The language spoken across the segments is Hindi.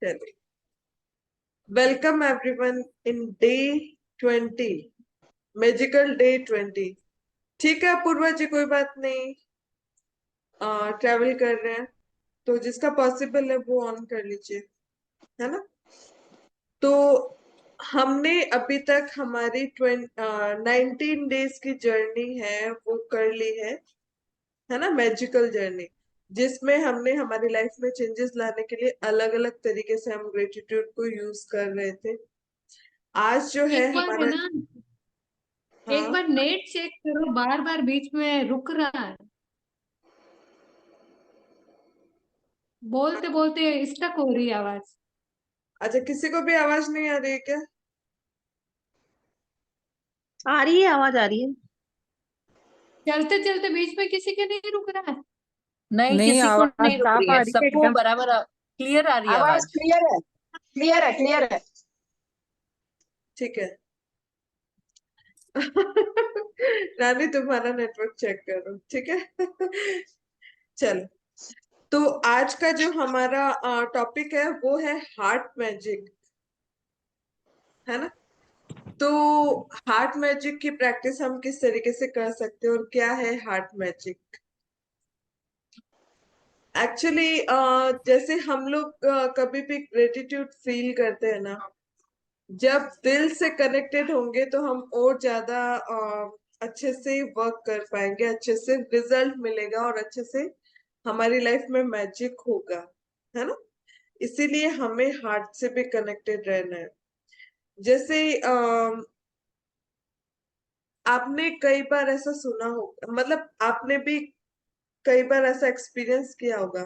चलिए, welcome everyone in day 20, magical day 20। ठीक है पूर्वा जी, कोई बात नहीं। ट्रैवल कर रहे हैं तो जिसका पॉसिबल है वो ऑन कर लीजिए, है ना। तो हमने अभी तक हमारी 19 डेज की जर्नी है वो कर ली है ना, मैजिकल जर्नी, जिसमें हमने हमारी लाइफ में चेंजेस लाने के लिए अलग अलग तरीके से हम ग्रेटिट्यूड को यूज कर रहे थे। आज जो है एक बार है हमारा, ना। एक हाँ। बार नेट चेक करो, बार बार बीच में रुक रहा है। बोलते बोलते स्टक हो रही है आवाज। अच्छा, किसी को भी आवाज नहीं आ रही है क्या? आ रही है, आवाज आ रही है। चलते चलते बीच में किसी के नहीं रुक रहा है। नहीं, नहीं, किसी को आवाज नहीं रुक साफ रही आ है, रही है सबको एकदम। बराबर क्लियर आ रही है आवाज आवाज। क्लियर है, क्लियर है, क्लियर है। ठीक है। रानी, तुम्हारा नेटवर्क चेक करो, ठीक है। चलो, तो आज का जो हमारा टॉपिक है वो है हार्ट मैजिक, है ना। तो हार्ट मैजिक की प्रैक्टिस हम किस तरीके से कर सकते हैं और क्या है हार्ट मैजिक? एक्चुअली जैसे हम लोग कभी भी ग्रेटिट्यूड फील करते हैं ना, जब दिल से कनेक्टेड होंगे तो हम और ज्यादा अच्छे से वर्क कर पाएंगे, अच्छे से रिजल्ट मिलेगा और अच्छे से हमारी लाइफ में मैजिक होगा, है ना। इसीलिए हमें हार्ट से भी कनेक्टेड रहना है। जैसे आपने कई बार ऐसा सुना होगा, मतलब आपने भी कई बार ऐसा एक्सपीरियंस किया होगा,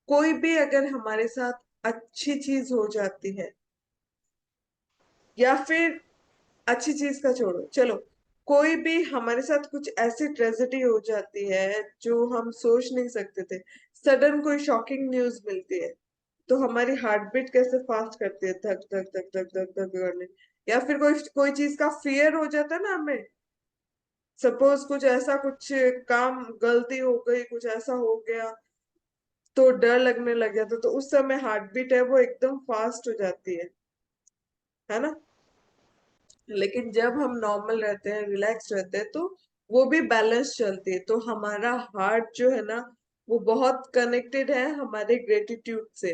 कोई भी अगर हमारे साथ अच्छी चीज हो जाती है, या फिर अच्छी चीज का छोड़ो, चलो, कोई भी हमारे साथ कुछ ऐसी ट्रेजेडी हो जाती है जो हम सोच नहीं सकते थे, सडन कोई शॉकिंग न्यूज मिलती है, तो हमारी हार्ट बीट कैसे फास्ट करती है, धक धक धक धक धक धक करने। या फिर कोई कोई चीज का फियर हो जाता है ना हमें, सपोज कुछ ऐसा, कुछ काम गलती हो गई, कुछ ऐसा हो गया तो डर लगने लग जाता, तो उस समय हार्ट बीट है वो एकदम फास्ट हो जाती है ना। लेकिन जब हम नॉर्मल रहते हैं, रिलैक्स रहते हैं, तो वो भी बैलेंस चलती है, तो हमारा हार्ट जो है ना वो बहुत कनेक्टेड है हमारे ग्रेटिट्यूड से।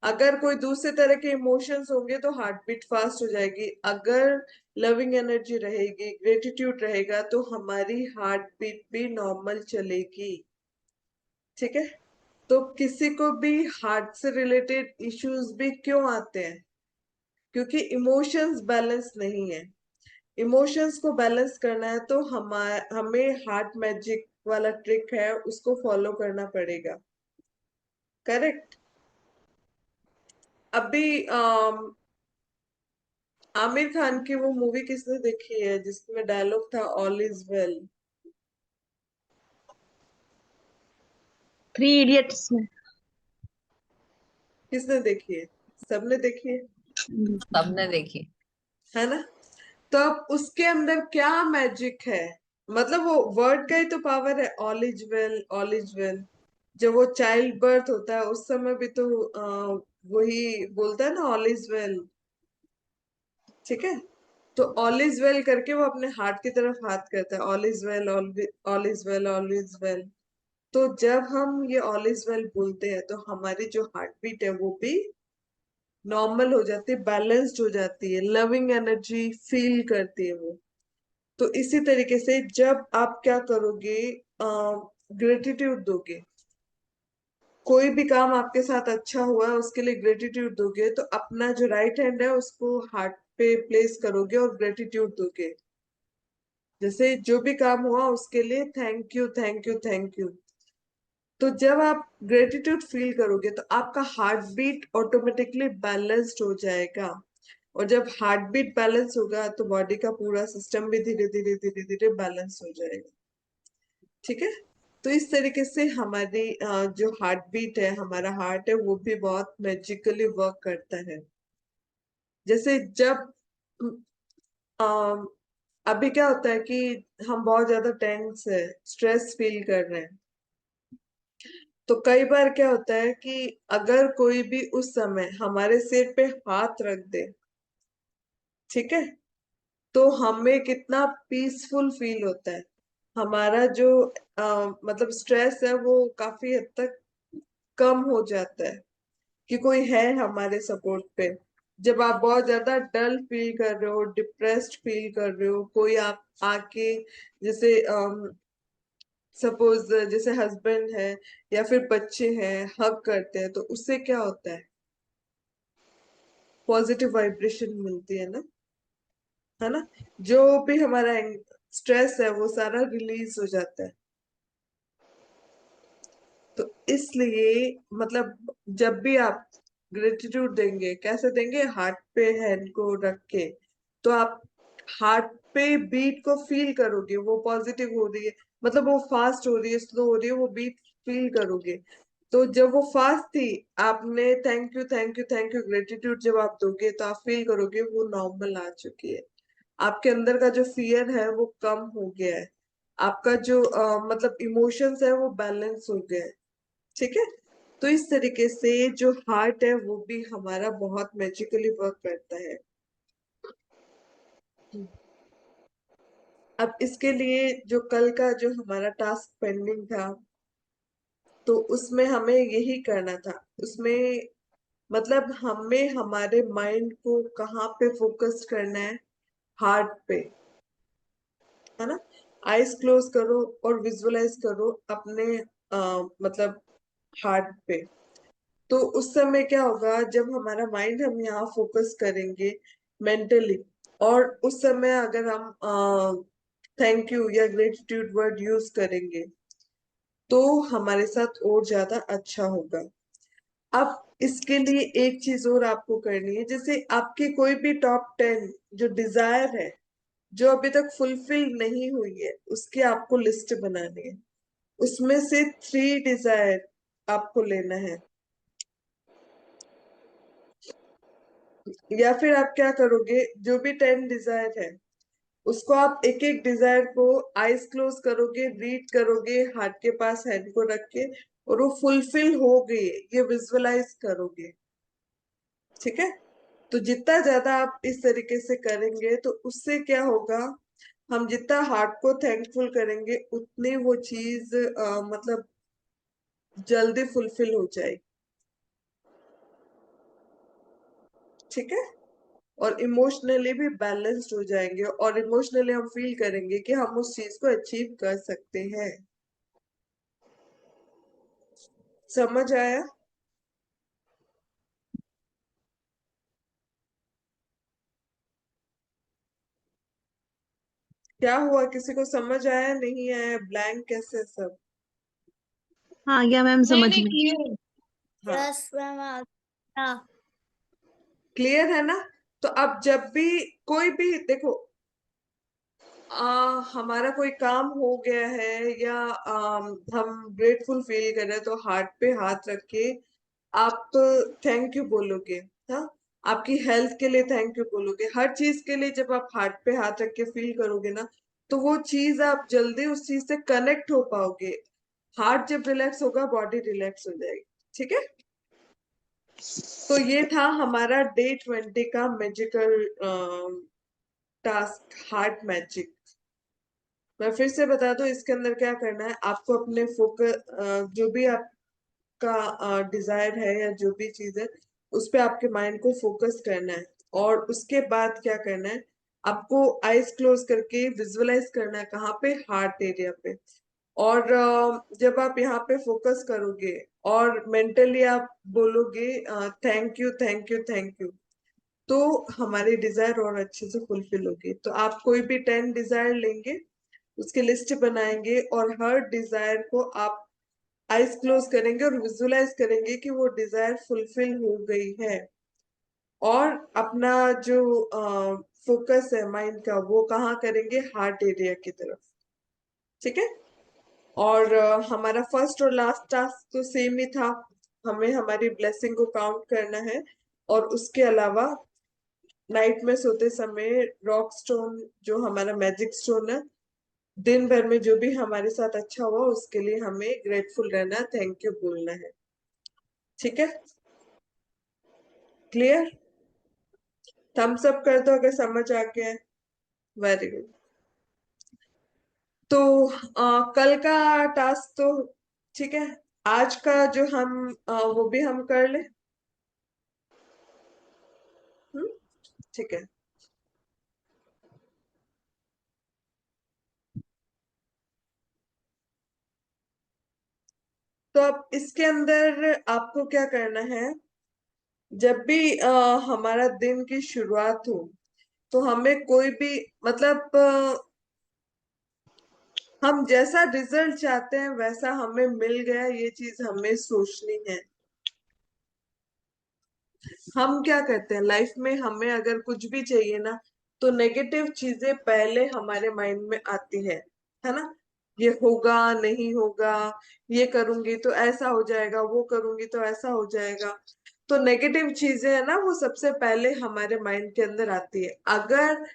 अगर कोई दूसरे तरह के इमोशंस होंगे तो हार्ट बीट फास्ट हो जाएगी, अगर लविंग एनर्जी रहेगी, ग्रेटिट्यूड रहेगा, तो हमारी हार्ट बीट भी नॉर्मल चलेगी। ठीक है। तो किसी को भी हार्ट से रिलेटेड इश्यूज भी क्यों आते हैं? क्योंकि इमोशंस बैलेंस नहीं है। इमोशंस को बैलेंस करना है तो हमें हार्ट मैजिक वाला ट्रिक है उसको फॉलो करना पड़ेगा। करेक्ट। अभी आमिर खान की वो मूवी किसने देखी है जिसमें डायलॉग था all is well? Three idiots में। किसने देखी है? सबने देखी सबने देखी। है ना। तो अब उसके अंदर क्या मैजिक है? मतलब वो वर्ड का ही तो पावर है, all is well, all is well. जब वो चाइल्ड बर्थ होता है उस समय भी तो वही बोलता है ना, ऑल इज वेल। ठीक है। तो ऑल इज वेल करके वो अपने हार्ट की तरफ हाथ करता है, all is well, all is well, all is well. तो जब हम ये ऑल इज वेल बोलते हैं तो हमारी जो हार्ट बीट है वो भी नॉर्मल हो जाती है, बैलेंस्ड हो जाती है, लविंग एनर्जी फील करती है वो। तो इसी तरीके से जब आप क्या करोगे, ग्रेटिट्यूड दोगे, कोई भी काम आपके साथ अच्छा हुआ है उसके लिए ग्रेटिट्यूड दोगे, तो अपना जो राइट हैंड है उसको हार्ट पे प्लेस करोगे और ग्रेटिट्यूड दोगे। जैसे जो भी काम हुआ उसके लिए thank you, thank you, thank you. तो जब आप ग्रेटिट्यूड फील करोगे तो आपका हार्ट बीट ऑटोमेटिकली बैलेंस्ड हो जाएगा, और जब हार्ट बीट बैलेंस होगा तो बॉडी का पूरा सिस्टम भी धीरे धीरे धीरे धीरे बैलेंस हो जाएगा। ठीक है। तो इस तरीके से हमारी जो हार्ट बीट है, हमारा हार्ट है, वो भी बहुत मैजिकली वर्क करता है। जैसे जब अम, अभी क्या होता है कि हम बहुत ज्यादा टेंस है, स्ट्रेस फील कर रहे हैं, तो कई बार क्या होता है कि अगर कोई भी उस समय हमारे सिर पे हाथ रख दे, ठीक है, तो हमें कितना पीसफुल फील होता है। हमारा जो मतलब स्ट्रेस है वो काफी हद तक कम हो जाता है कि कोई है हमारे सपोर्ट पे। जब आप बहुत ज्यादा डल फील कर रहे हो, डिप्रेस्ड फील कर रहे हो, कोई आप आके जैसे सपोज जैसे हस्बैंड है या फिर बच्चे हैं हग करते हैं, तो उससे क्या होता है, पॉजिटिव वाइब्रेशन मिलती है ना, जो भी हमारा स्ट्रेस है वो सारा रिलीज हो जाता है। तो इसलिए मतलब जब भी आप ग्रेटिट्यूड देंगे, कैसे देंगे, हार्ट पे हैंड को रख के, तो आप हार्ट पे बीट को फील करोगे, वो पॉजिटिव हो रही है, मतलब वो फास्ट हो रही है, स्लो हो रही है, वो बीट फील करोगे। तो जब वो फास्ट थी, आपने thank you thank you thank you gratitude जब आप दोगे, तो आप फील करोगे वो नॉर्मल आ चुकी है। आपके अंदर का जो फियर है वो कम हो गया है। आपका जो मतलब इमोशंस है वो बैलेंस हो गया है। ठीक है। तो इस तरीके से जो हार्ट है वो भी हमारा बहुत मैजिकली वर्क करता है। अब इसके लिए जो कल का जो हमारा टास्क पेंडिंग था, तो उसमें हमें यही करना था। उसमें मतलब हमें हमारे माइंड को कहाँ पे फोकस करना है, हार्ट पे, है ना। आईज क्लोज करो और विजुअलाइज करो अपने मतलब हार्ट पे। तो उस समय क्या होगा, जब हमारा माइंड हम यहाँ फोकस करेंगे मेंटली, और उस समय अगर हम थैंक यू या ग्रेटिट्यूड वर्ड यूज करेंगे, तो हमारे साथ और ज्यादा अच्छा होगा। अब इसके लिए एक चीज और आपको करनी है, जैसे आपकी कोई भी टॉप 10 जो डिजायर है, जो अभी तक फुलफिल नहीं हुई है, उसकी आपको लिस्ट बनानी है। उसमें से 3 डिजायर आपको लेना है। या फिर आप क्या करोगे, जो भी 10 डिजायर है, उसको आप एक एक डिजायर को आईज क्लोज करोगे, रीड करोगे हार्ट के पास हेड को रख के, और वो फुलफिल हो गई ये विजुअलाइज करोगे। ठीक है। तो जितना ज्यादा आप इस तरीके से करेंगे, तो उससे क्या होगा, हम जितना हार्ट को थैंकफुल करेंगे, उतनी वो चीज मतलब जल्दी फुलफिल हो जाएगी। ठीक है। और इमोशनली भी बैलेंस्ड हो जाएंगे, और इमोशनली हम फील करेंगे कि हम उस चीज को अचीव कर सकते हैं। समझ आया? क्या हुआ, किसी को समझ आया, नहीं आया, ब्लैंक कैसे सब? हाँ गया मैम, नहीं समझ नहीं, में। क्लियर। हाँ, यस मैम आ गया। क्लियर है ना। तो अब जब भी कोई भी देखो, हमारा कोई काम हो गया है, या हम ग्रेटफुल फील कर रहे हैं, तो हार्ट पे हाथ रख के आप थैंक यू बोलोगे। हाँ, आपकी हेल्थ के लिए थैंक यू बोलोगे, हर चीज के लिए जब आप हार्ट पे हाथ रख के फील करोगे ना, तो वो चीज आप जल्दी उस चीज से कनेक्ट हो पाओगे। हार्ट जब रिलैक्स होगा, बॉडी रिलैक्स हो जाएगी। ठीक है। तो ये था हमारा डे 20 का मैजिकल टास्क, हार्ट मैजिक। मैं फिर से बता दूं, इसके अंदर क्या करना है, आपको अपने फोकस जो भी आपका डिजायर है या जो भी चीज है, उस पे आपके माइंड को फोकस करना है। और उसके बाद क्या करना है, आपको आईज क्लोज करके विजुअलाइज करना है, कहाँ पे, हार्ट एरिया पे। और जब आप यहाँ पे फोकस करोगे और मेंटली आप बोलोगे thank you thank you thank you, तो हमारी डिजायर और अच्छे से फुलफिल होगी। तो आप कोई भी 10 डिजायर लेंगे, उसकी लिस्ट बनाएंगे, और हर डिजायर को आप आईज क्लोज करेंगे और विजुअलाइज करेंगे कि वो डिजायर फुलफिल हो गई है। और अपना जो फोकस है माइंड का, वो कहाँ करेंगे, हार्ट एरिया की तरफ। ठीक है। और हमारा फर्स्ट और लास्ट टास्क तो सेम ही था, हमें हमारी ब्लेसिंग को काउंट करना है। और उसके अलावा नाइट में सोते समय रॉक स्टोन, जो हमारा मैजिक स्टोन है, दिन भर में जो भी हमारे साथ अच्छा हुआ उसके लिए हमें ग्रेटफुल रहना, थैंक यू बोलना है। ठीक है, क्लियर? थम्स अप कर दो अगर समझ आ गया है। Very good. तो कल का टास्क तो ठीक है, आज का जो हम वो भी हम कर ले। हम्म, ठीक है। तो अब इसके अंदर आपको क्या करना है, जब भी हमारा दिन की शुरुआत हो तो हमें कोई भी मतलब हम जैसा रिजल्ट चाहते हैं वैसा हमें मिल गया, ये चीज हमें सोचनी है। हम क्या करते हैं लाइफ में, हमें अगर कुछ भी चाहिए ना तो नेगेटिव चीजें पहले हमारे माइंड में आती है ना? ये होगा नहीं होगा, ये करूंगी तो ऐसा हो जाएगा, वो करूंगी तो ऐसा हो जाएगा। तो नेगेटिव चीजें है ना, वो सबसे पहले हमारे माइंड के अंदर आती है। अगर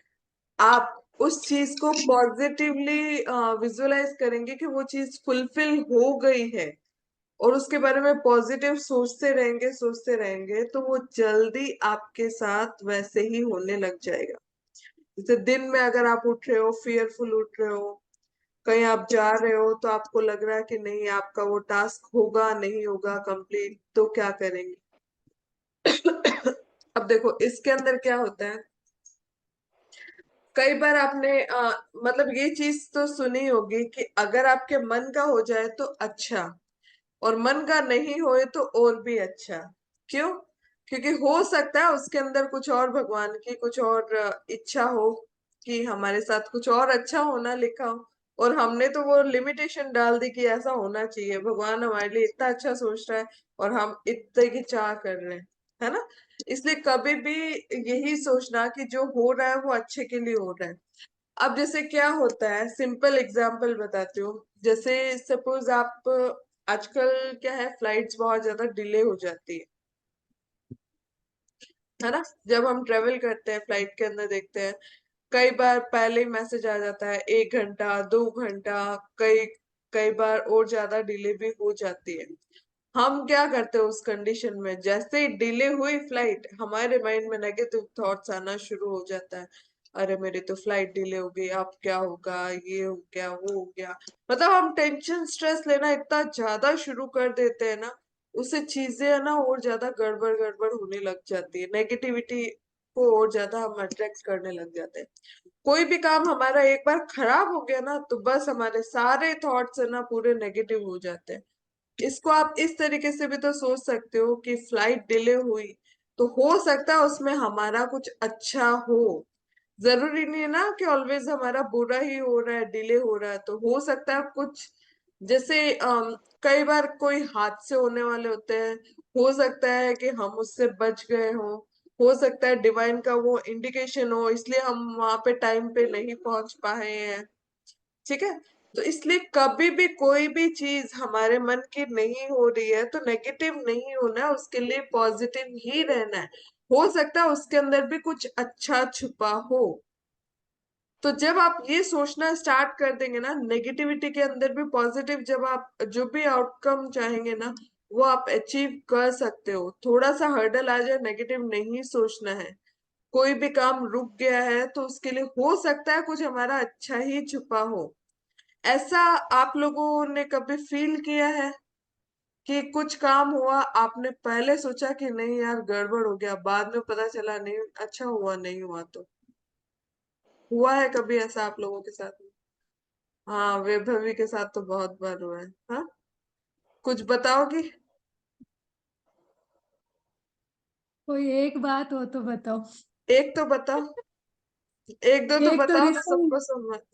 आप उस चीज को पॉजिटिवली विजुअलाइज करेंगे कि वो चीज फुलफिल हो गई है और उसके बारे में पॉजिटिव सोचते रहेंगे तो वो जल्दी आपके साथ वैसे ही होने लग जाएगा। जैसे दिन में अगर आप उठ रहे हो, फियरफुल उठ रहे हो, कहीं आप जा रहे हो तो आपको लग रहा है कि नहीं आपका वो टास्क होगा नहीं होगा कंप्लीट, तो क्या करेंगे? अब देखो इसके अंदर क्या होता है, कई बार आपने मतलब ये चीज तो सुनी होगी कि अगर आपके मन का हो जाए तो अच्छा, और मन का नहीं होए तो और भी अच्छा। क्यों? क्योंकि हो सकता है उसके अंदर कुछ और भगवान की कुछ और इच्छा हो कि हमारे साथ कुछ और अच्छा होना लिखा हो, और हमने तो वो लिमिटेशन डाल दी कि ऐसा होना चाहिए, भगवान हमारे लिए इतना अच्छा सोच रहा है और हम इतने की चाह कर रहे हैं, है ना? इसलिए कभी भी यही सोचना कि जो हो रहा है वो अच्छे के लिए हो रहा है। अब जैसे क्या होता है, सिंपल एग्जांपल बताती हूँ। जैसे सपोज आप आजकल क्या है, फ्लाइट्स बहुत ज्यादा डिले हो जाती है ना? जब हम ट्रेवल करते हैं फ्लाइट के अंदर देखते हैं कई बार पहले ही मैसेज आ जाता है 1 घंटा 2 घंटा, कई कई बार और ज्यादा डिले भी हो जाती है। हम क्या करते हैं उस कंडीशन में, जैसे ही डिले हुई फ्लाइट हमारे माइंड में नेगेटिव थॉट्स आना शुरू हो जाता है। अरे मेरी तो फ्लाइट डिले हो गई, अब क्या होगा, ये हो गया वो हो गया। मतलब हम टेंशन स्ट्रेस लेना इतना ज्यादा शुरू कर देते हैं ना, उससे चीजें है ना और ज्यादा गड़बड़ गड़बड़ होने लग जाती है, नेगेटिविटी को और ज्यादा हम अट्रैक्ट करने लग जाते हैं। कोई भी काम हमारा एक बार खराब हो गया ना तो बस हमारे सारे थॉट्स है ना पूरे नेगेटिव हो जाते हैं। इसको आप इस तरीके से भी तो सोच सकते हो कि फ्लाइट डिले हुई तो हो सकता है उसमें हमारा कुछ अच्छा हो। जरूरी नहीं है ना कि ऑलवेज हमारा बुरा ही हो रहा है, डिले हो रहा है, तो हो सकता है कुछ जैसे कई बार कोई हादसे होने वाले होते हैं, हो सकता है कि हम उससे बच गए हो सकता है डिवाइन का वो इंडिकेशन हो इसलिए हम वहां पे टाइम पे नहीं पहुंच पाए हैं। ठीक है, तो इसलिए कभी भी कोई भी चीज हमारे मन की नहीं हो रही है तो नेगेटिव नहीं होना है, उसके लिए पॉजिटिव ही रहना है। हो सकता है उसके अंदर भी कुछ अच्छा छुपा हो। तो जब आप ये सोचना स्टार्ट कर देंगे ना नेगेटिविटी के अंदर भी पॉजिटिव, जब आप जो भी आउटकम चाहेंगे ना वो आप अचीव कर सकते हो। थोड़ा सा हर्डल आ जाए, नेगेटिव नहीं सोचना है। कोई भी काम रुक गया है तो उसके लिए हो सकता है कुछ हमारा अच्छा ही छुपा हो। ऐसा आप लोगों ने कभी फील किया है कि कुछ काम हुआ, आपने पहले सोचा कि नहीं यार गड़बड़ हो गया, बाद में पता चला नहीं अच्छा हुआ, नहीं हुआ? तो हुआ है कभी ऐसा आप लोगों के साथ में? हाँ, वैभवी के साथ तो बहुत बार हुआ है। हाँ, कुछ बताओगी? कोई एक बात हो तो बताओ। एक तो बताओ, एक दो तो एक तो बताओ ना, रिसेंट सबको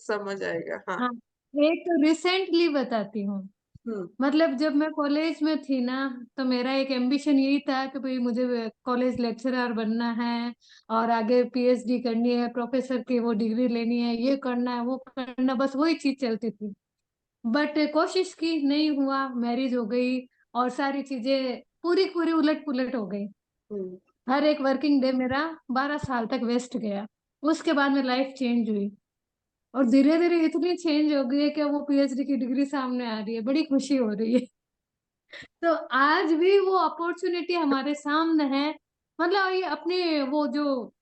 समझ आएगा। हाँ। हाँ, एक तो रिसेंटली बताती हूँ। हम्म। मतलब जब मैं कॉलेज में थी ना, तो मेरा एक एम्बिशन यही था कि भाई मुझे कॉलेज लेक्चरर बनना है और आगे पीएचडी करनी है, प्रोफेसर की वो डिग्री लेनी है, ये करना है वो करना, बस वही चीज चलती थी। बट कोशिश की, नहीं हुआ, मैरिज हो गई और सारी चीजें पूरी पूरी उलट पुलट हो गई। हम्म। हर एक वर्किंग डे मेरा 12 साल तक वेस्ट गया। उसके बाद में लाइफ चेंज हुई। और धीरे धीरे इतनी चेंज हो गई है कि वो पीएचडी की डिग्री सामने आ रही है, बड़ी खुशी हो रही है। तो आज भी वो अपॉर्चुनिटी हमारे सामने है। मतलब ये अपने वो जो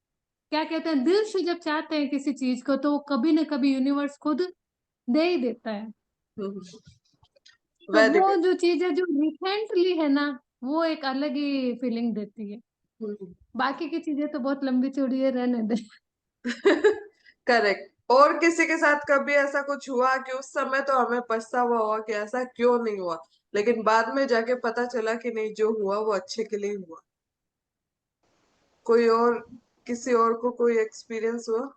क्या कहते हैं, दिल से जब चाहते हैं किसी चीज को तो कभी न कभी यूनिवर्स खुद दे ही देता है। तो वेरी वो गुड। जो चीज है जो रिसेंटली है ना, वो एक अलग ही फीलिंग देती है। बाकी की चीजें तो बहुत लंबी चौड़ी है, रहने दे। करेक्ट। और किसी के साथ कभी ऐसा कुछ हुआ कि उस समय तो हमें पछतावा हुआ कि ऐसा क्यों नहीं हुआ, लेकिन बाद में जाके पता चला कि नहीं, जो हुआ वो अच्छे के लिए हुआ। कोई और, किसी और को कोई एक्सपीरियंस हुआ?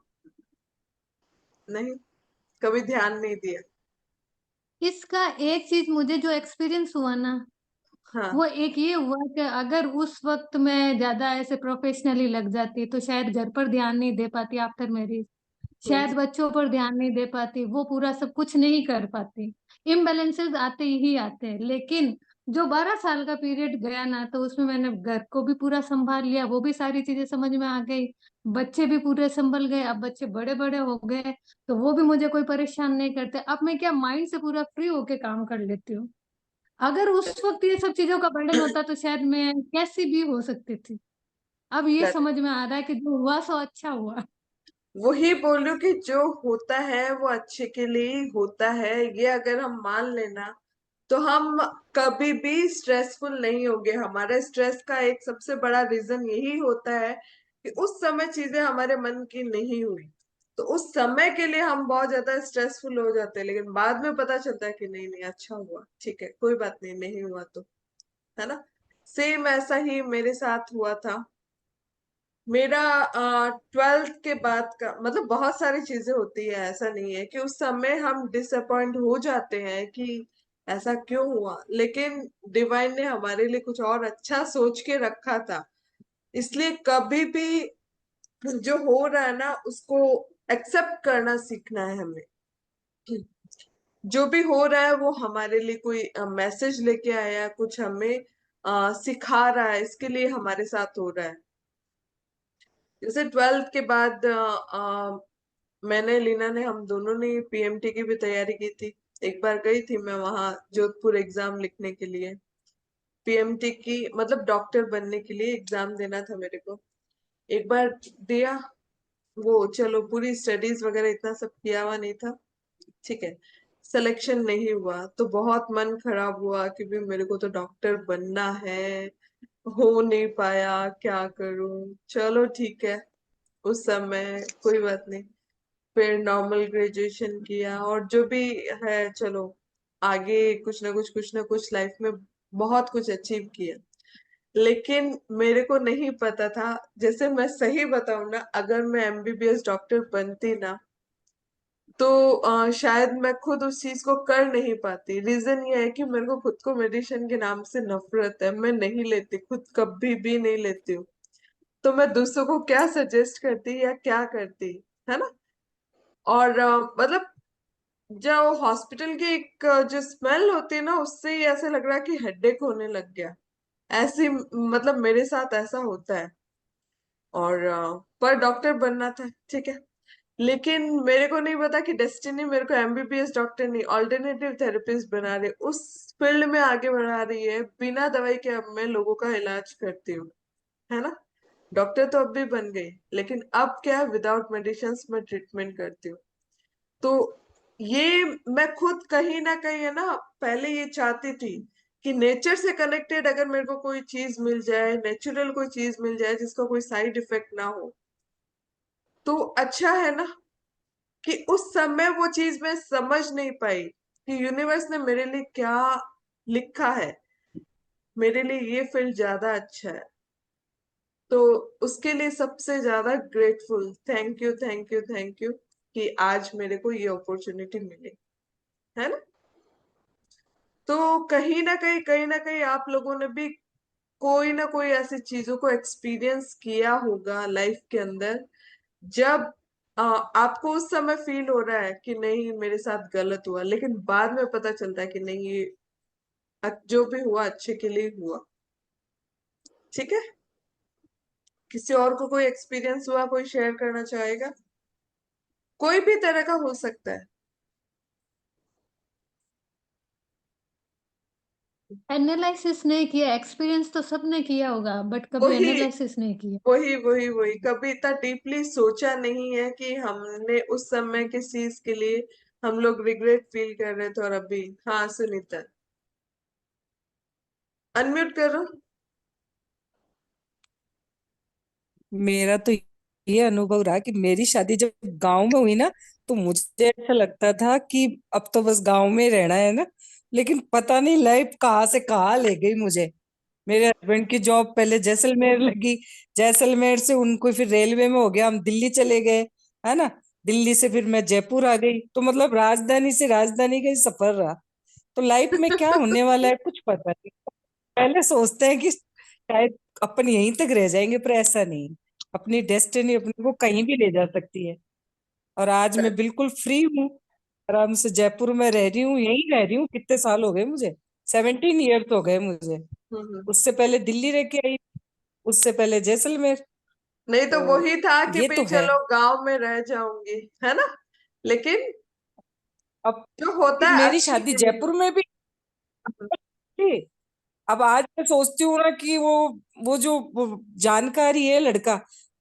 नहीं, कभी ध्यान नहीं दिया। इसका एक चीज मुझे जो एक्सपीरियंस हुआ ना, हाँ। वो एक ये हुआ कि अगर उस वक्त मैं ज्यादा ऐसे प्रोफेशनली लग जाती तो शायद घर पर ध्यान नहीं दे पाती आफ्टर मैरिज, शायद बच्चों पर ध्यान नहीं दे पाती, वो पूरा सब कुछ नहीं कर पाती। इम्बैलेंसेस आते ही आते हैं। लेकिन जो 12 साल का पीरियड गया ना, तो उसमें मैंने घर को भी पूरा संभाल लिया, वो भी सारी चीजें समझ में आ गई, बच्चे भी पूरे संभल गए, अब बच्चे बड़े बड़े हो गए तो वो भी मुझे कोई परेशान नहीं करते। अब मैं क्या माइंड से पूरा फ्री होके काम कर लेती हूँ। अगर उस वक्त ये सब चीजों का बर्डन होता तो शायद मैं कैसी भी हो सकती थी। अब ये करेक्ट। समझ में आ रहा है कि जो हुआ सो अच्छा हुआ। वही बोल रही हूँ कि जो होता है वो अच्छे के लिए ही होता है, ये अगर हम मान लेना तो हम कभी भी स्ट्रेसफुल नहीं होंगे। हमारे स्ट्रेस का एक सबसे बड़ा रीजन यही होता है कि उस समय चीजें हमारे मन की नहीं हुई, तो उस समय के लिए हम बहुत ज्यादा स्ट्रेसफुल हो जाते हैं, लेकिन बाद में पता चलता है कि नहीं नहीं, अच्छा हुआ, ठीक है, कोई बात नहीं, नहीं हुआ तो, है ना। सेम ऐसा ही मेरे साथ हुआ था। मेरा 12th के बाद का मतलब, बहुत सारी चीजें होती है, ऐसा नहीं है कि उस समय हम डिसअपॉइंट हो जाते हैं कि ऐसा क्यों हुआ, लेकिन डिवाइन ने हमारे लिए कुछ और अच्छा सोच के रखा था। इसलिए कभी भी जो हो रहा है ना, उसको एक्सेप्ट करना सीखना है हमें। जो भी हो रहा है वो हमारे लिए कोई मैसेज लेके आया, कुछ हमें सिखा रहा है, इसके लिए हमारे साथ हो रहा है। जैसे 12th के बाद मैंने, लीना ने, हम दोनों ने पीएमटी की भी तैयारी की थी। एक बार गई थी मैं वहां जोधपुर एग्जाम लिखने के लिए, पीएमटी की मतलब डॉक्टर बनने के लिए एग्जाम देना था मेरे को। एक बार दिया, वो चलो पूरी स्टडीज वगैरह इतना सब किया हुआ नहीं था, ठीक है, सिलेक्शन नहीं हुआ तो बहुत मन खराब हुआ कि भी मेरे को तो डॉक्टर बनना है, हो नहीं पाया, क्या करूं। चलो ठीक है, उस समय कोई बात नहीं, फिर नॉर्मल ग्रेजुएशन किया और जो भी है, चलो आगे कुछ ना कुछ लाइफ में बहुत कुछ अचीव किया। लेकिन मेरे को नहीं पता था, जैसे मैं सही बताऊं ना, अगर मैं एमबीबीएस डॉक्टर बनती ना तो शायद मैं खुद उस चीज को कर नहीं पाती। रीजन ये है कि मेरे को खुद को मेडिसिन के नाम से नफरत है, मैं नहीं लेती, खुद कभी भी नहीं लेती हूँ। तो मैं दूसरों को क्या सजेस्ट करती या क्या करती, है ना। और मतलब जो हॉस्पिटल की एक जो स्मेल होती है ना, उससे ही ऐसे लग रहा है कि हेडेक होने लग गया, ऐसी मतलब मेरे साथ ऐसा होता है। और पर डॉक्टर बनना था, ठीक है। लेकिन मेरे को नहीं पता कि डेस्टिनी मेरे को एमबीबीएस डॉक्टर नहीं, ऑल्टरनेटिव थेरेपिस्ट बना रही, उस फील्ड में आगे बढ़ा रही है। बिना दवाई के अब मैं लोगों का इलाज करती हूँ, है ना। डॉक्टर तो अब भी बन गई, लेकिन अब क्या है, विदाउट मेडिसिन मैं ट्रीटमेंट करती हूँ। तो ये मैं खुद कहीं ना कहीं, है ना, पहले ये चाहती थी कि नेचर से कनेक्टेड अगर मेरे को कोई चीज मिल जाए, नेचुरल कोई चीज मिल जाए जिसका कोई साइड इफेक्ट ना हो, तो अच्छा है ना। कि उस समय वो चीज मैं समझ नहीं पाई कि यूनिवर्स ने मेरे लिए क्या लिखा है, मेरे लिए ये फील्ड ज्यादा अच्छा है। तो उसके लिए सबसे ज्यादा grateful, thank you thank you thank you कि आज मेरे को ये अपॉर्चुनिटी मिली, है ना। तो कहीं ना कहीं आप लोगों ने भी कोई ना कोई ऐसी चीजों को एक्सपीरियंस किया होगा लाइफ के अंदर, जब आपको उस समय फील हो रहा है कि नहीं मेरे साथ गलत हुआ, लेकिन बाद में पता चलता है कि नहीं, ये जो भी हुआ अच्छे के लिए हुआ। ठीक है, किसी और को कोई एक्सपीरियंस हुआ, कोई शेयर करना चाहेगा? कोई भी तरह का हो सकता है। एनालिसिस नहीं किया, एक्सपीरियंस तो सबने किया होगा बट कभी वही एनालिसिस नहीं किया। वही कभी इतना डीपली सोचा नहीं है कि हमने उस समय किस चीज के लिए हम लोग रिग्रेट फील कर रहे थे। और अभी हाँ सुनीता, अनम्यूट करो। मेरा तो ये अनुभव रहा कि मेरी शादी जब गांव में हुई ना, तो मुझे ऐसा लगता था कि अब तो बस गांव में ही रहना है ना। लेकिन पता नहीं लाइफ कहाँ से कहाँ ले गई मुझे। मेरे हस्बैंड की जॉब पहले जैसलमेर लगी, जैसलमेर से उनको फिर रेलवे में हो गया, हम दिल्ली चले गए, है ना। दिल्ली से फिर मैं जयपुर आ गई, तो मतलब राजधानी से राजधानी का ही सफर रहा। तो लाइफ में क्या होने वाला है कुछ पता नहीं। पहले सोचते हैं कि शायद अपन यहीं तक रह जाएंगे, पर ऐसा नहीं। अपनी डेस्टिनी अपने को कहीं भी ले जा सकती है। और आज मैं बिल्कुल फ्री हूँ, आराम से जयपुर में रह रही हूँ, यहीं रह रही हूँ। कितने साल हो गए मुझे, 17 ईयर हो गए मुझे। हम्म। उससे पहले दिल्ली रह के आई, उससे पहले जैसलमेर। नहीं तो तो वही था कि ये भाई तो है। चलो गांव में रह जाऊंगी, है ना। लेकिन अब जो होता फिर है मेरी अच्छे शादी के लिए। जयपुर में भी थी। अब आज मैं सोचती हूँ ना कि वो जानकारी है लड़का,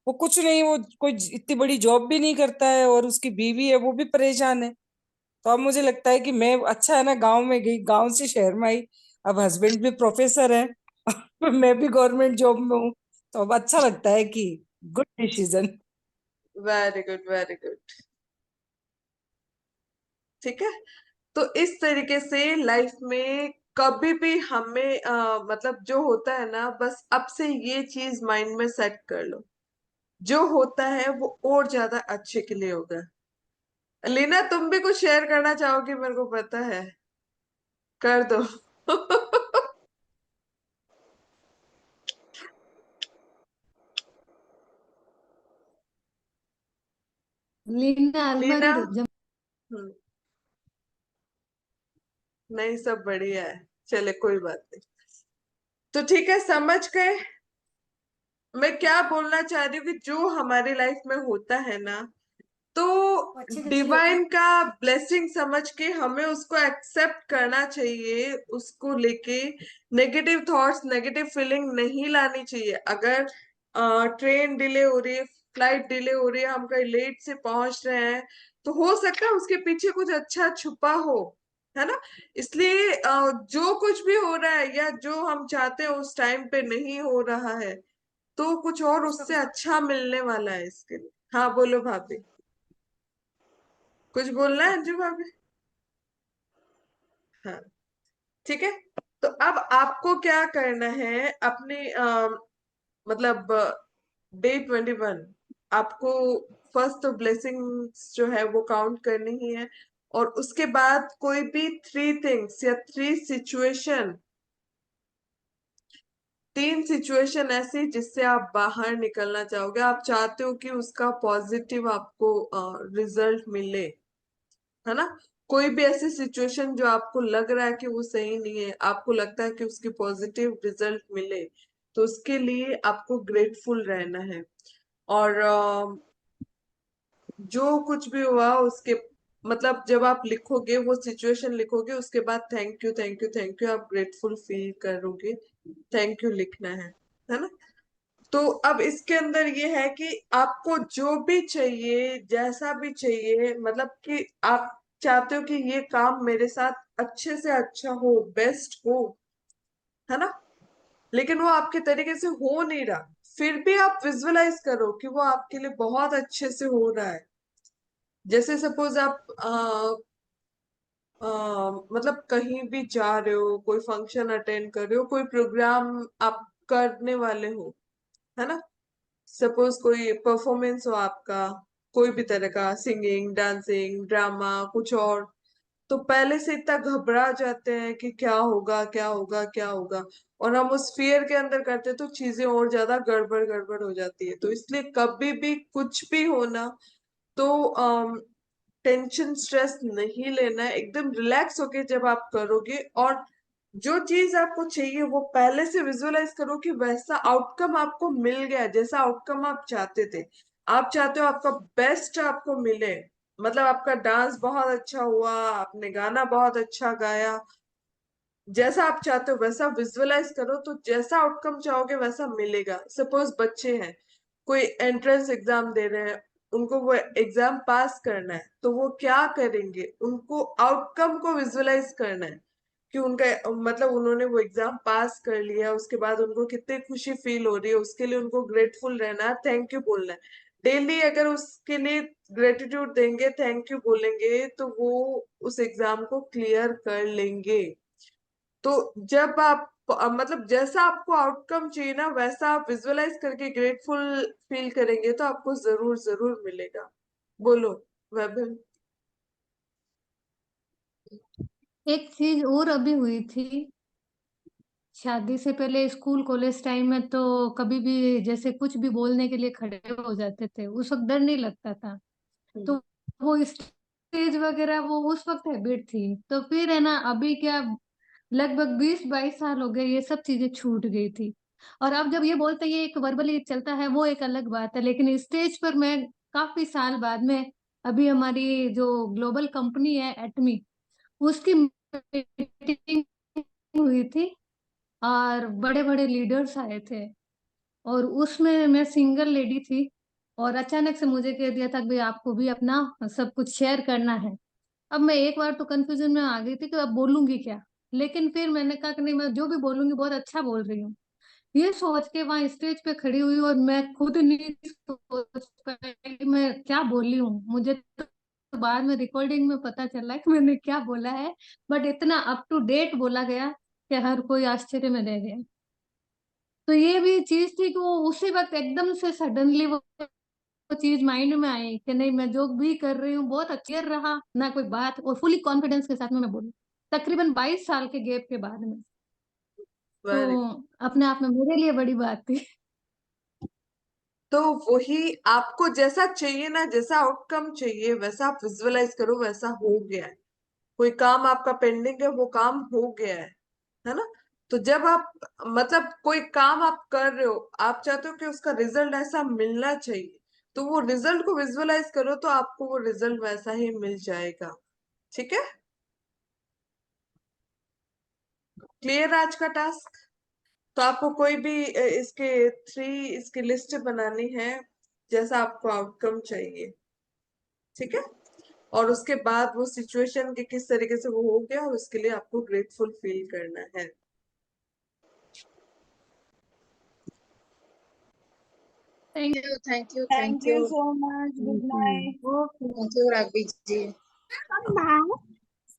वो कुछ नहीं, वो कोई इतनी बड़ी जॉब भी नहीं करता है, और उसकी बीवी है वो भी परेशान है। तो अब मुझे लगता है कि मैं अच्छा है ना गांव में गई, गांव से शहर में आई। अब हस्बैंड भी प्रोफेसर है मैं भी गवर्नमेंट जॉब में हूँ। तो अब अच्छा लगता है कि good decision. Very good very good. ठीक है। तो इस तरीके से लाइफ में कभी भी हमें मतलब जो होता है ना, बस अब से ये चीज माइंड में सेट कर लो, जो होता है वो और ज्यादा अच्छे के लिए होगा। लीना, तुम भी कुछ शेयर करना चाहोगी, मेरे को पता है, कर दो। लीना लीना। अलमारी जम। हम्म, नहीं सब बढ़िया है, चले कोई बात नहीं। तो ठीक है, समझ गए मैं क्या बोलना चाह रही हूँ कि जो हमारी लाइफ में होता है ना, तो अच्छे के लिए होता है। डिवाइन का ब्लेसिंग समझ के हमें उसको एक्सेप्ट करना चाहिए, उसको लेके नेगेटिव थॉट्स नेगेटिव फीलिंग नहीं लानी चाहिए। अगर ट्रेन डिले हो रही है, फ्लाइट डिले हो रही है, हम कहीं लेट से पहुंच रहे हैं, तो हो सकता है उसके पीछे कुछ अच्छा छुपा हो, है ना। इसलिए जो कुछ भी हो रहा है या जो हम चाहते हैं उस टाइम पे नहीं हो रहा है, तो कुछ और उससे अच्छा मिलने वाला है इसके लिए। हाँ बोलो भाभी, कुछ बोलना है अंजू भाभी। हाँ ठीक है। तो अब आपको क्या करना है, अपने मतलब डे 21 आपको फर्स्ट तो ब्लेसिंग्स जो है वो काउंट करनी ही है। और उसके बाद कोई भी 3 थिंग्स या 3 सिचुएशन, 3 सिचुएशन ऐसी जिससे आप बाहर निकलना चाहोगे, आप चाहते हो कि उसका पॉजिटिव आपको रिजल्ट मिले, है ना। कोई भी ऐसी सिचुएशन जो आपको लग रहा है कि वो सही नहीं है, आपको लगता है कि उसकी पॉजिटिव रिजल्ट मिले, तो उसके लिए आपको ग्रेटफुल रहना है। और जो कुछ भी हुआ उसके मतलब जब आप लिखोगे, वो सिचुएशन लिखोगे, उसके बाद thank you thank you thank you आप ग्रेटफुल फील करोगे, थैंक यू लिखना है ना। तो अब इसके अंदर ये है कि आपको जो भी चाहिए, जैसा भी चाहिए, मतलब कि आप चाहते हो कि ये काम मेरे साथ अच्छे से अच्छा हो, बेस्ट हो, है ना। लेकिन वो आपके तरीके से हो नहीं रहा, फिर भी आप विजुअलाइज करो कि वो आपके लिए बहुत अच्छे से हो रहा है। जैसे सपोज आप मतलब कहीं भी जा रहे हो, कोई फंक्शन अटेंड कर रहे हो, कोई प्रोग्राम आप करने वाले हो, है ना। सपोज कोई परफॉर्मेंस हो आपका, कोई भी तरह का, सिंगिंग, डांसिंग, ड्रामा, कुछ और, तो पहले से इतना घबरा जाते हैं कि क्या होगा क्या होगा क्या होगा, और हम उस फियर के अंदर करते हैं, तो चीजें और ज्यादा गड़बड़ गड़बड़ हो जाती है। तो इसलिए कभी भी कुछ भी होना, तो टेंशन स्ट्रेस नहीं लेना है, एकदम रिलैक्स होके जब आप करोगे, और जो चीज आपको चाहिए वो पहले से विजुअलाइज करो कि वैसा आउटकम आपको मिल गया, जैसा आउटकम आप चाहते थे। आप चाहते हो आपका बेस्ट आपको मिले, मतलब आपका डांस बहुत अच्छा हुआ, आपने गाना बहुत अच्छा गाया, जैसा आप चाहते हो वैसा विजुअलाइज करो, तो जैसा आउटकम चाहोगे वैसा मिलेगा। सपोज बच्चे हैं, कोई एंट्रेंस एग्जाम दे रहे हैं, उनको वो एग्जाम पास करना है, तो वो क्या करेंगे, उनको आउटकम को विजुअलाइज करना है कि उनका मतलब उन्होंने वो एग्जाम पास कर लिया, उसके बाद उनको कितनी खुशी फील हो रही है, उसके लिए उनको ग्रेटफुल रहना है, थैंक यू बोलना है। डेली अगर उसके लिए ग्रेटिट्यूड देंगे, थैंक यू बोलेंगे, तो वो उस एग्जाम को क्लियर कर लेंगे। तो जब आप मतलब जैसा आपको आउटकम चाहिए ना, वैसा आप विजुअलाइज करके ग्रेटफुल फील करेंगे, तो आपको जरूर जरूर मिलेगा। बोलो वैभव। एक चीज और अभी हुई थी, शादी से पहले स्कूल कॉलेज टाइम में तो कभी भी जैसे कुछ भी बोलने के लिए खड़े हो जाते थे, उस वक्त डर नहीं लगता था। तो वो स्टेज वगैरह वो उस वक्त हैबिट थी। तो फिर है ना, अभी क्या, लगभग 20-22 साल हो गए, ये सब चीजें छूट गई थी। और अब जब ये बोलते हैं, ये एक वर्बली चलता है, वो एक अलग बात है, लेकिन स्टेज पर मैं काफी साल बाद में, अभी हमारी जो ग्लोबल कंपनी है एटमी, उसकी मीटिंग हुई थी और बड़े बड़े लीडर्स आए थे, और उसमें मैं सिंगल लेडी थी। और अचानक से मुझे कह दिया था कि भाई आपको भी अपना सब कुछ शेयर करना है। अब मैं एक बार तो कंफ्यूजन में आ गई थी कि अब बोलूंगी क्या, लेकिन फिर मैंने कहा कि नहीं, मैं जो भी बोलूंगी बहुत अच्छा बोल रही हूँ, ये सोच के वहां स्टेज पे खड़ी हुई। और मैं खुद नहीं सोच पाई कि मैं क्या बोली हूँ। मुझे तो बाद में रिकॉर्डिंग में पता चला कि मैंने क्या बोला है, बट इतना अप टू डेट बोला गया कि हर कोई आश्चर्य में रह गया। तो ये भी चीज थी कि वो उसी वक्त एकदम से सडनली वो चीज माइंड में आई कि नहीं, मैं जो भी कर रही हूँ बहुत अच्छा रहा ना, कोई बात, और फुली कॉन्फिडेंस के साथ में मैं बोली, तकरीबन 22 साल के गैप के बाद में। तो वेरी। अपने आप में मेरे लिए बड़ी बात थी। तो वही आपको जैसा चाहिए ना, जैसा आउटकम चाहिए वैसा आप विजुअलाइज करो, वैसा हो गया है। कोई काम आपका पेंडिंग है, वो काम हो गया है ना। तो जब आप मतलब कोई काम आप कर रहे हो, आप चाहते हो कि उसका रिजल्ट ऐसा मिलना चाहिए, तो वो रिजल्ट को विजुअलाइज करो, तो आपको वो रिजल्ट वैसा ही मिल जाएगा। ठीक है, क्लियर आज का टास्क। तो आपको कोई भी इसके 3 इसकी लिस्ट बनानी है, जैसा आपको आउटकम चाहिए। ठीक है, और उसके बाद वो सिचुएशन के किस तरीके से वो हो गया, और उसके लिए आपको ग्रेटफुल फील करना है। Thank thank you Thank thank you you. so much. Good night. You. Thank you Raghavi ji.